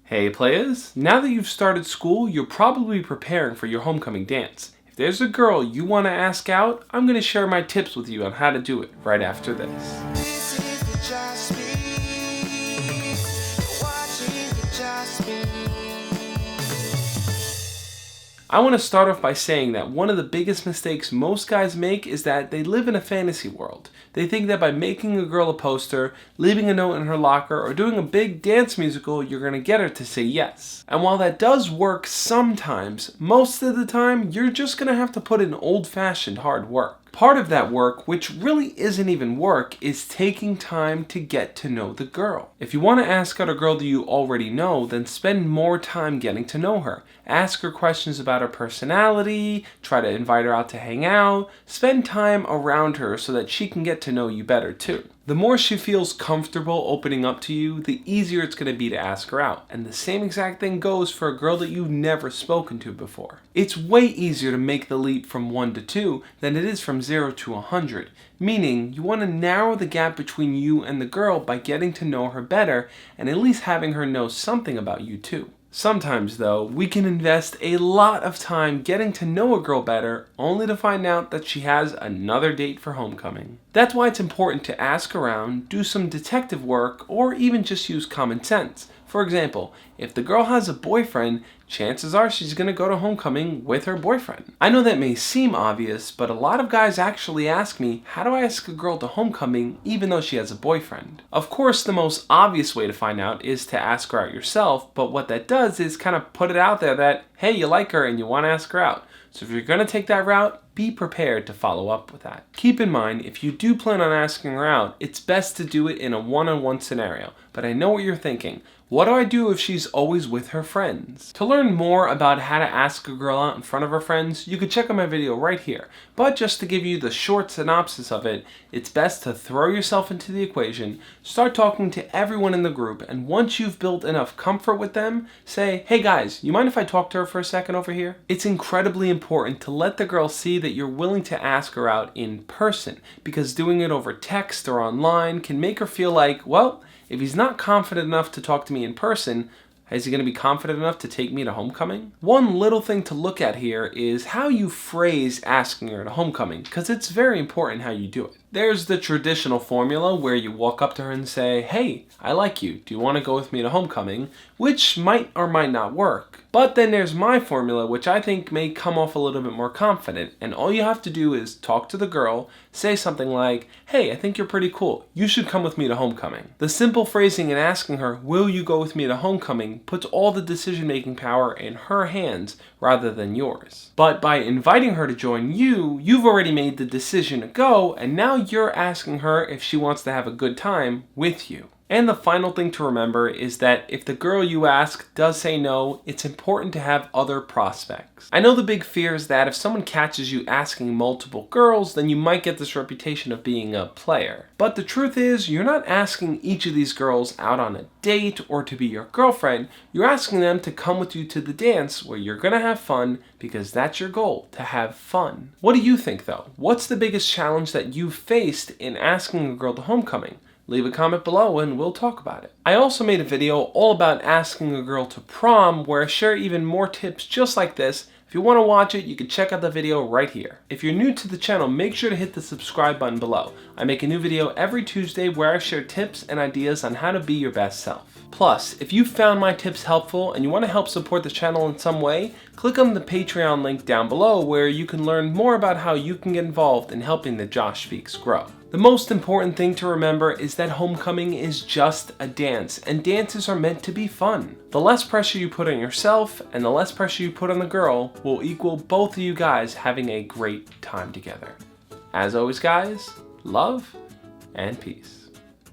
Hey players, now that you've started school, you're probably preparing for your homecoming dance. If there's a girl you want to ask out, I'm going to share my tips with you on how to do it right after this. I want to start off by saying that one of the biggest mistakes most guys make is that they live in a fantasy world. They think that by making a girl a poster, leaving a note in her locker, or doing a big dance musical, you're going to get her to say yes. And while that does work sometimes, most of the time, you're just going to have to put in old-fashioned hard work. Part of that work, which really isn't even work, is taking time to get to know the girl. If you want to ask out a girl that you already know, then spend more time getting to know her. Ask her questions about her personality, try to invite her out to hang out, spend time around her so that she can get to know you better too. The more she feels comfortable opening up to you, the easier it's going to be to ask her out. And the same exact thing goes for a girl that you've never spoken to before. It's way easier to make the leap from 1 to 2 than it is from 0 to 100. Meaning, you want to narrow the gap between you and the girl by getting to know her better and at least having her know something about you too. Sometimes, though, we can invest a lot of time getting to know a girl better only to find out that she has another date for homecoming. That's why it's important to ask around, do some detective work, or even just use common sense. For example, if the girl has a boyfriend, chances are she's going to go to homecoming with her boyfriend. I know that may seem obvious, but a lot of guys actually ask me, how do I ask a girl to homecoming even though she has a boyfriend? Of course, the most obvious way to find out is to ask her out yourself, but what that does is kind of put it out there that, hey, you like her and you want to ask her out. So if you're going to take that route, be prepared to follow up with that. Keep in mind, if you do plan on asking her out, it's best to do it in a one-on-one scenario. But I know what you're thinking. What do I do if she's always with her friends? To learn more about how to ask a girl out in front of her friends, you could check out my video right here. But just to give you the short synopsis of it, it's best to throw yourself into the equation, start talking to everyone in the group, and once you've built enough comfort with them, say, hey guys, you mind if I talk to her for a second over here? It's incredibly important to let the girl see that you're willing to ask her out in person, because doing it over text or online can make her feel like, well, if he's not confident enough to talk to me in person, is he going to be confident enough to take me to homecoming? One little thing to look at here is how you phrase asking her to homecoming, because it's very important how you do it. There's the traditional formula where you walk up to her and say, hey, I like you, do you want to go with me to homecoming? Which might or might not work. But then there's my formula, which I think may come off a little bit more confident, and all you have to do is talk to the girl, say something like, hey, I think you're pretty cool, you should come with me to homecoming. The simple phrasing in asking her, will you go with me to homecoming, puts all the decision-making power in her hands rather than yours. But by inviting her to join you, you've already made the decision to go, and now you're asking her if she wants to have a good time with you. And the final thing to remember is that if the girl you ask does say no, it's important to have other prospects. I know the big fear is that if someone catches you asking multiple girls, then you might get this reputation of being a player. But the truth is, you're not asking each of these girls out on a date or to be your girlfriend. You're asking them to come with you to the dance where you're gonna have fun, because that's your goal, to have fun. What do you think though? What's the biggest challenge that you've faced in asking a girl to homecoming? Leave a comment below and we'll talk about it. I also made a video all about asking a girl to prom where I share even more tips just like this. If you want to watch it, you can check out the video right here. If you're new to the channel, make sure to hit the subscribe button below. I make a new video every Tuesday where I share tips and ideas on how to be your best self. Plus, if you found my tips helpful and you want to help support the channel in some way, click on the Patreon link down below where you can learn more about how you can get involved in helping the Josh Speaks grow. The most important thing to remember is that homecoming is just a dance, and dances are meant to be fun. The less pressure you put on yourself and the less pressure you put on the girl will equal both of you guys having a great time together. As always guys, love and peace.